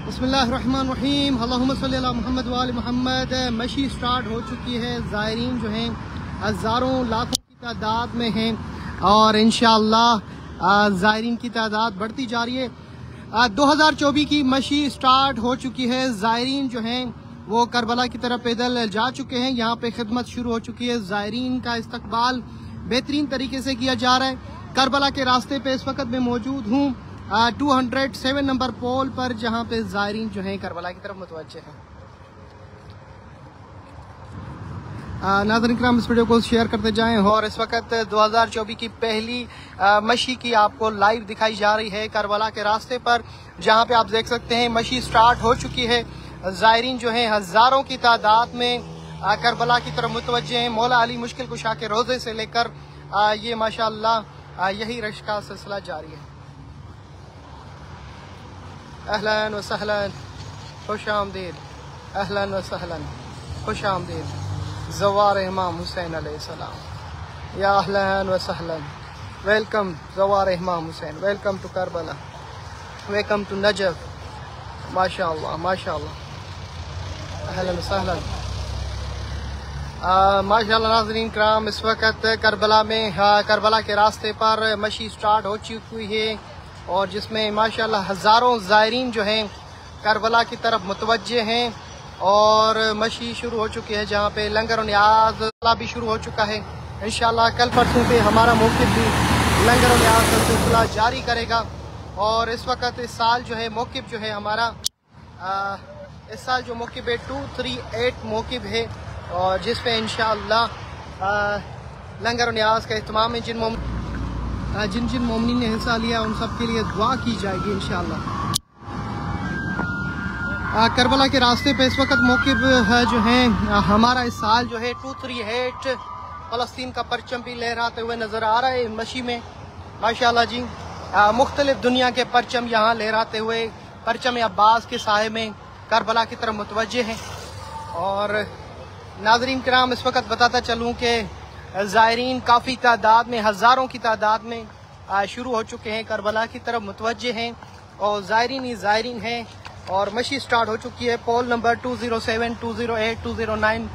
बिस्मिल्लाहिर्रहमानिर्रहीम अल्लाहुम्मा सल्ली अला मुहम्मद व आले मुहम्मद। मशी स्टार्ट हो चुकी है। ज़ायरीन जो हैं हज़ारों लाखों की तादाद में हैं और इंशाअल्लाह ज़ायरीन की तादाद बढ़ती जा रही है। 2024 की मशी स्टार्ट हो चुकी है। ज़ायरीन जो हैं वो करबला की तरफ पैदल जा चुके हैं। यहाँ पे खिदमत शुरू हो चुकी है। ज़ायरीन का इस्तकबाल बेहतरीन तरीके से किया जा रहा है। करबला के रास्ते पे इस वक्त मैं मौजूद हूँ 207 नंबर पोल पर, जहाँ पे ज़ायरीन जो हैं करबला की तरफ मुतवज्जे हैं। नाज़रीन किराम, इस वीडियो को शेयर करते जाएं और इस वक्त 2024 की पहली मशी की आपको लाइव दिखाई जा रही है करबला के रास्ते पर, जहाँ पे आप देख सकते हैं मशी स्टार्ट हो चुकी है। ज़ायरीन जो हैं हज़ारों की तादाद में करबला की तरफ मुतवज्जे हैं। मौला अली मुश्किल कुशा के रोज़े से लेकर ये माशाअल्लाह यही रश का सिलसिला जारी है। अहलन व सहलन, खुश आमदीद। अहलन व सहलन, खुश आमदीद। ज़वार इमाम हुसैन अलैहिस्सलाम, या अहलन व सहलन, वेलकम ज़वार Imam Hussain, welcome to Karbala, welcome to Najaf. माशाअल्लाह माशाअल्लाह, अहलन व सहलन। माशाअल्लाह नाज़रीन किराम, इस वक्त करबला में करबला के रास्ते पर मशी स्टार्ट हो चुकी है और जिसमें माशाअल्लाह हज़ारों ज़ायरीन जो हैं करबला की तरफ मुतवज्जे हैं और मशी शुरू हो चुकी है, जहाँ पे लंगर और न्याज भी शुरू हो चुका है। इंशाअल्लाह कल परसों पे हमारा मौक़िफ़ भी लंगर और न्याज का सिलसिला जारी करेगा। और इस वक्त इस साल जो है मौक़िफ़ जो है हमारा इस साल जो मौक़िफ़ है 238 मौक़िफ़ है और जिस पे इंशाअल्लाह लंगर और न्याज का इत्माम है। जिन जिन मोमिनीन ने हिस्सा लिया उन सब के लिए दुआ की जाएगी इंशाअल्लाह। करबला के रास्ते पे इस वक्त मौक़िफ़ जो है हमारा इस साल जो है 238 फ़लस्तीन का परचम भी लहराते हुए नज़र आ रहा है मशी में। माशाअल्लाह जी, मुख्तलिफ दुनिया के परचम यहाँ लहराते हुए परचम अब्बास के साए में करबला की तरफ मुतवज्जे हैं। और नाज़रीन किराम, इस वक्त बताता चलूँ कि ज़ायरीन काफ़ी तादाद में, हज़ारों की तादाद में शुरू हो चुके हैं, करबला की तरफ मुतवज्जे हैं और ज़ायरीन ही ज़ायरीन हैं और मशी स्टार्ट हो चुकी है। पोल नंबर 207, 208, 209,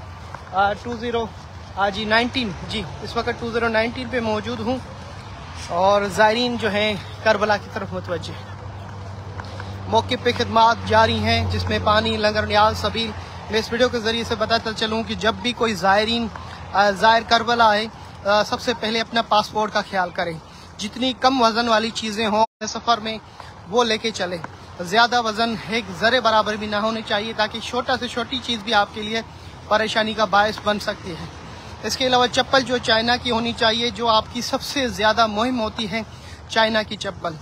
19 जी, इस वक्त 2019 पे मौजूद हूँ और ज़ायरीन जो हैं करबला की तरफ मुतवज्जे हैं। मौक़िफ़ पे खिदमात जारी हैं जिसमें पानी, लंगर, न्याज, सबील। मैं इस वीडियो के ज़रिए से बताता चलूँ कि जब भी कोई ज़ायरीन ज़ायर करबला आए सबसे पहले अपना पासपोर्ट का ख्याल करें। जितनी कम वज़न वाली चीज़ें हों सफ़र में वो लेके चलें। ज़्यादा वज़न एक ज़रे बराबर भी ना होनी चाहिए ताकि छोटा से छोटी चीज़ भी आपके लिए परेशानी का बायस बन सकती है। इसके अलावा चप्पल जो चाइना की होनी चाहिए, जो आपकी सबसे ज़्यादा मुहिम होती है चाइना की चप्पल।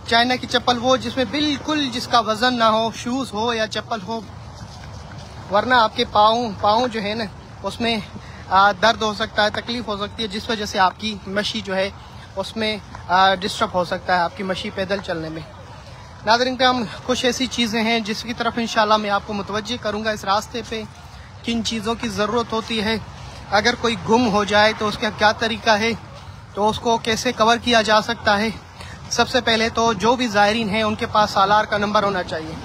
चाइना की चप्पल वो जिसमें बिल्कुल जिसका वज़न ना हो, शूज़ हो या चप्पल हो, वरना आपके पाँव जो है ना उसमें दर्द हो सकता है, तकलीफ हो सकती है, जिस वजह से आपकी मशी जो है उसमें डिस्टर्ब हो सकता है आपकी मशी पैदल चलने में। नाज़रीन किराम, कुछ ऐसी चीज़ें हैं जिसकी तरफ इंशाल्लाह मैं आपको मुतवज्जे करूँगा। इस रास्ते पे किन चीज़ों की ज़रूरत होती है, अगर कोई गुम हो जाए तो उसका क्या तरीका है, तो उसको कैसे कवर किया जा सकता है। सबसे पहले तो जो भी ज़ायरीन हैं उनके पास सालार का नंबर होना चाहिए।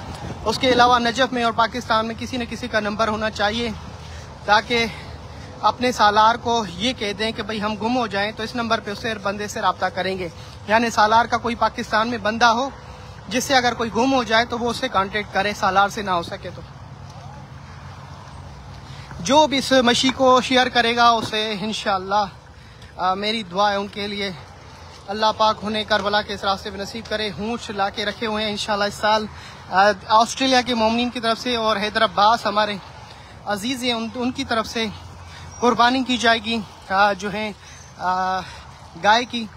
उसके अलावा नजफ़ में और पाकिस्तान में किसी न किसी का नंबर होना चाहिए ताकि अपने सालार को ये कह दें कि भाई हम गुम हो जाएं तो इस नंबर पे उससे बंदे से रब्ता करेंगे। यानी सालार का कोई पाकिस्तान में बंदा हो जिससे अगर कोई गुम हो जाए तो वो उससे कांटेक्ट करे, सालार से ना हो सके तो। जो भी इस मशी को शेयर करेगा उसे इंशाअल्लाह मेरी दुआ है उनके लिए। अल्लाह पाक उन्हें करबला के इस रास्ते पे नसीब करे। हूँच ला के रखे हुए हैं इंशाअल्लाह इस साल ऑस्ट्रेलिया के मोमिनीन की तरफ से और हैदराबाद हमारे अजीज़ हैं उनकी तरफ से कुर्बानी की जाएगी। जो है गाय की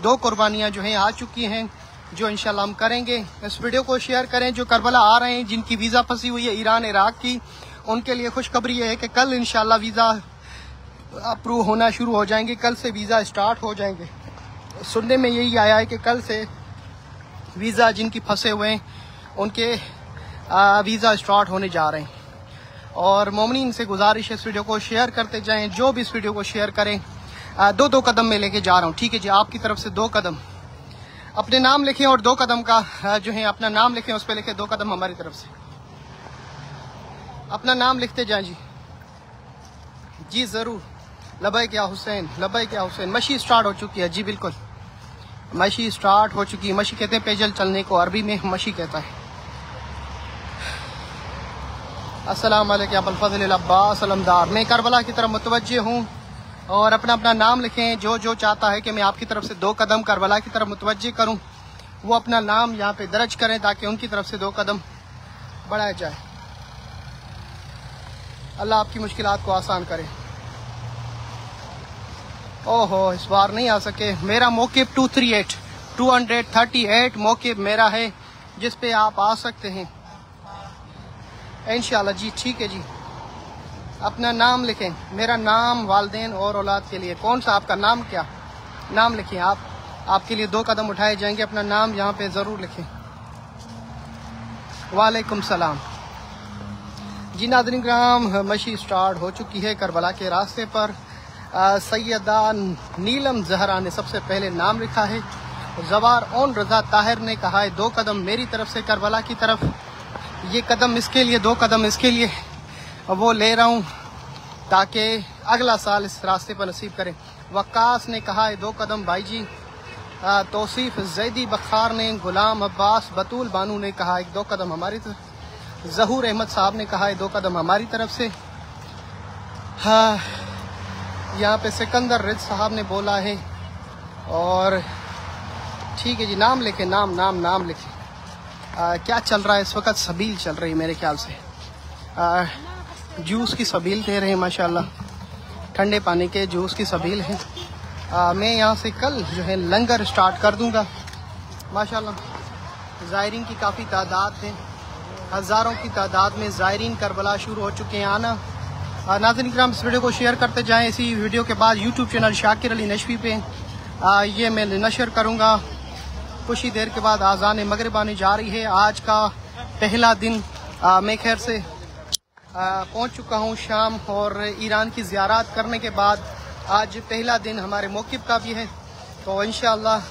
2 कुर्बानियाँ जो हैं आ चुकी हैं जो इंशाल्लाह हम करेंगे। इस वीडियो को शेयर करें। जो करबला आ रहे हैं जिनकी वीज़ा फंसी हुई है ईरान, इराक की, उनके लिए खुशखबरी है कि कल इंशाल्लाह वीज़ा अप्रूव होना शुरू हो जाएंगे। कल से वीज़ा स्टार्ट हो जाएंगे। सुनने में यही आया है कि कल से वीज़ा जिनकी फंसे हुए हैं उनके वीज़ा स्टार्ट होने जा रहे हैं। और मोमिनीन से गुजारिश है इस वीडियो को शेयर करते जाएं। जो भी इस वीडियो को शेयर करें 2-2 कदम में लेके जा रहा हूँ, ठीक है जी, आपकी तरफ से 2 कदम। अपने नाम लिखें और 2 कदम का जो है अपना नाम लिखें, उस पर लिखें 2 कदम हमारी तरफ से। अपना नाम लिखते जाएं जी। जी ज़रूर। लबैक या हुसैन, लबैक या हुसैन। मशी स्टार्ट हो चुकी है जी, बिल्कुल मशी स्टार्ट हो चुकी है। मशी कहते हैं पेजल चलने को, अरबी में मशी कहता है। अस्सलाम वालेकुम अबुल फज़ल अब्बास अलमदार। मैं करबला की तरफ मुतवज्जे हूँ और अपना अपना नाम लिखें। जो जो चाहता है कि मैं आपकी तरफ से 2 कदम करबला की तरफ मुतवज्जे करूँ, वो अपना नाम यहाँ पे दर्ज करें ताकि उनकी तरफ से 2 कदम बढ़ाया जाए। अल्लाह आपकी मुश्किलात को आसान करे। ओहो, इस बार नहीं आ सके। मेरा मौक़िफ़ 238 मौक़िफ़ मेरा है, जिस पे आप आ सकते हैं इंशाल्लाह जी। ठीक है जी। अपना नाम लिखें। मेरा नाम वालिदैन और औलाद के लिए। कौन सा आपका नाम, क्या नाम लिखें आप। आपके लिए 2 कदम उठाए जाएंगे। अपना नाम यहाँ पे ज़रूर लिखें। वालेकुम सलाम जी। नाज़रीन किराम, मशी स्टार्ट हो चुकी है करबला के रास्ते पर। सैयदा नीलम जहरा ने सबसे पहले नाम लिखा है। जवार ओन रज़ा ताहिर ने कहा है 2 कदम मेरी तरफ से करबला की तरफ। ये कदम इसके लिए, 2 कदम इसके लिए वो ले रहा हूँ ताकि अगला साल इस रास्ते पर नसीब करें। वक्कास ने कहा है 2 कदम भाई जी। तौसीफ जैदी बखार ने, गुलाम अब्बास, बतूल बानू ने कहा है 2 कदम हमारी तरफ। ज़हूर अहमद साहब ने कहा है 2 कदम हमारी तरफ से। हाँ, यहाँ पे सिकंदर रिज साहब ने बोला है। और ठीक है जी, नाम लिखें, नाम लिखें। क्या चल रहा है इस वक्त? सबील चल रही है मेरे ख्याल से। जूस की सबील दे रहे हैं माशाल्लाह, ठंडे पानी के जूस की सबील है। मैं यहाँ से कल जो है लंगर स्टार्ट कर दूँगा माशाल्लाह। ज़ायरीन की काफ़ी तादाद है, हज़ारों की तादाद में ज़ायरीन करबला शुरू हो चुके हैं आना। नाज़रीन किराम, इस वीडियो को शेयर करते जाएं। इसी वीडियो के बाद यूट्यूब चैनल शाकिर अली नशवी पे ये मैं नशर करूँगा। कुछ ही देर के बाद आज़ान मगरिब आने जा रही है। आज का पहला दिन मैं खैर से पहुंच चुका हूं शाम, और ईरान की ज़ियारत करने के बाद आज पहला दिन हमारे मौक़िफ़ का भी है। तो इंशाअल्लाह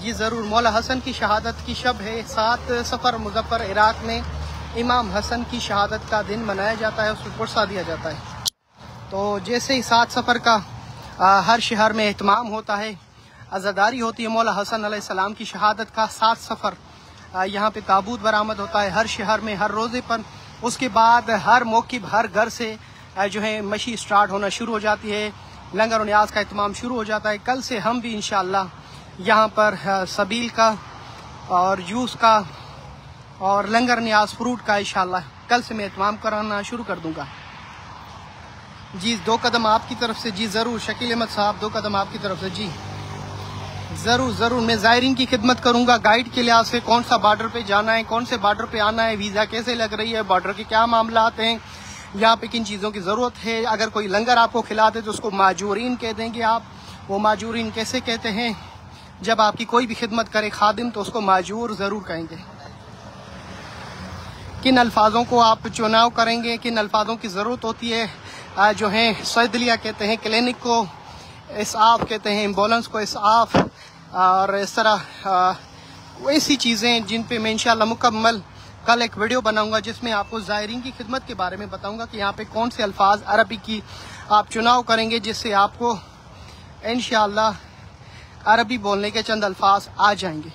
ये ज़रूर। मौला हसन की शहादत की शब है। 7 सफ़र मुज़फ़्फ़र इराक़ में इमाम हसन की शहादत का दिन मनाया जाता है, उसको पुरसा दिया जाता है। तो जैसे ही 7 सफ़र का हर शहर में एहतमाम होता है, अज़ादारी होती है मौला हसन अलैहिस्सलाम की शहादत का, 7 सफ़र यहाँ पे ताबूत बरामद होता है हर शहर में हर रोज़े पर। उसके बाद हर मौक़िफ़, हर घर से जो है मशी स्टार्ट होना शुरू हो जाती है। लंगर और न्याज का एहतमाम शुरू हो जाता है। कल से हम भी इंशाअल्लाह यहाँ पर सबील का और जूस का और लंगर न्याज फ्रूट का इंशाअल्लाह कल से मैं एहतमाम कराना शुरू कर दूँगा जी। 2 कदम आपकी तरफ से जी ज़रूर। शकील अहमद साहब 2 कदम आपकी तरफ से जी ज़रूर। मैं ज़ायरीन की खिदमत करूँगा गाइड के लिहाज से। कौन सा बॉर्डर पे जाना है, कौन से बॉर्डर पे आना है, वीज़ा कैसे लग रही है, बॉर्डर के क्या मामला हैं, यहाँ पे किन चीज़ों की ज़रूरत है। अगर कोई लंगर आपको खिलाते तो उसको माजूरीन कह देंगे आप। वो माजूरीन कैसे कहते हैं? जब आपकी कोई भी खिदमत करे खादिम तो उसको माजूर ज़रूर कहेंगे। किन अल्फाजों को आप चुनाव करेंगे, किन अल्फाजों की ज़रूरत होती है, जो है सैदलिया कहते हैं, क्लिनिक को इसाफ कहते हैं, एम्बुलेंस को इसाफ, और इस तरह वैसी चीज़ें जिन पे मैं इंशाअल्लाह मुकम्मल कल एक वीडियो बनाऊंगा जिसमें आपको ज़ायरीन की खिदमत के बारे में बताऊंगा कि यहाँ पे कौन से अल्फाज अरबी की आप चुनाव करेंगे जिससे आपको इंशाअल्लाह अरबी बोलने के चंद अल्फाज आ जाएंगे।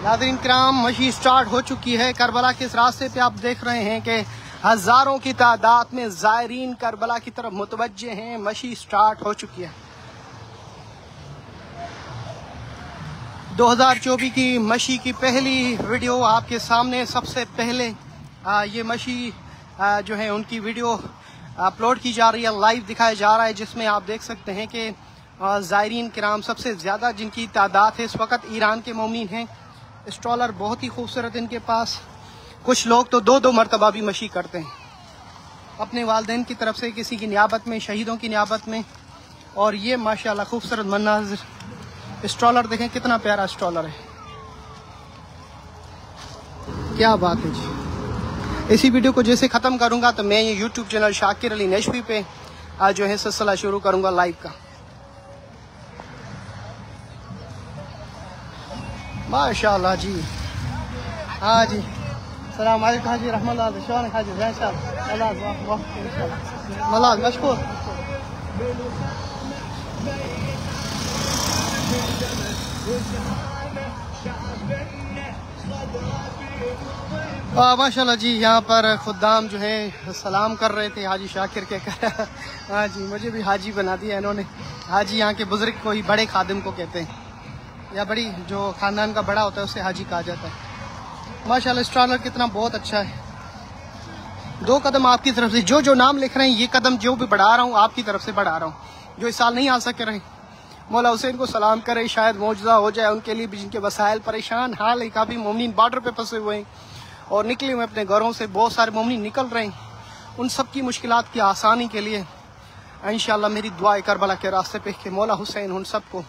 नाज़रीन किराम, मशी स्टार्ट हो चुकी है। करबला के इस रास्ते पे आप देख रहे हैं कि हज़ारों की तादाद में ज़ायरीन करबला की तरफ मुतवज्जे हैं। मशी स्टार्ट हो चुकी है। 2024 की मशी की पहली वीडियो आपके सामने सबसे पहले ये मशी जो है उनकी वीडियो अपलोड की जा रही है, लाइव दिखाया जा रहा है, जिसमें आप देख सकते हैं कि ज़ायरीन किराम सबसे ज़्यादा जिनकी तादाद है इस वक्त ईरान के मोमिन हैं। स्ट्रॉलर बहुत ही खूबसूरत इनके पास। कुछ लोग तो 2-2 मरतबा भी मशी करते हैं अपने वालिदैन की तरफ से, किसी की नियाबत में, शहीदों की नियाबत में। और ये माशाल्लाह खूबसूरत मनाज़िर। स्ट्रॉलर देखें कितना प्यारा स्ट्रॉलर है, क्या बात है जी। इसी वीडियो को जैसे ख़त्म करूँगा तो मैं ये यूट्यूब चैनल शाकिर अली नेशवी पे आज जो है सिलसिला शुरू करूँगा लाइव का। माशाल्लाह जी। हाँ जी, सलाम अलैकुम हाजी रहमतुल्लाह शान हाजी मलाज मशकूर। माशाल्लाह जी, यहाँ पर खुदाम जो है सलाम कर रहे थे हाजी शाकिर के कर। हाँ जी, मुझे भी हाजी बना दिया इन्होंने। हाजी यहाँ के बुजुर्ग कोई बड़े खादिम को कहते हैं, या बड़ी जो खानदान का बड़ा होता है उसे हाजी कहा जाता है। माशाल्लाह स्ट्रॉलर कितना बहुत अच्छा है। 2 कदम आपकी तरफ से, जो जो नाम लिख रहे हैं ये कदम जो भी बढ़ा रहा हूँ आपकी तरफ से बढ़ा रहा हूँ। जो इस साल नहीं आ सके रहे मौला हुसैन को सलाम करें, शायद मौजूदा हो जाए उनके लिए भी जिनके वसाइल परेशान हाल है। काफ़ी मोमिनीन बॉर्डर पे फंसे हुए हैं और निकले हुए अपने घरों से, बहुत सारे मोमिनीन निकल रहे हैं। उन सब की मुश्किलात की आसानी के लिए इंशाअल्लाह मेरी दुआ है करबला के रास्ते पे कि मौला हुसैन उन सबको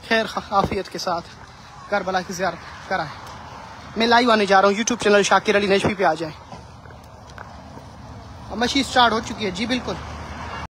खैर आफियत के साथ करबला की ज़ियारत कराए। मैं लाइव आने जा रहा हूँ, यूट्यूब चैनल शाकिर अली नेशवी पे आ जाए। अब मशीन स्टार्ट हो चुकी है जी, बिल्कुल।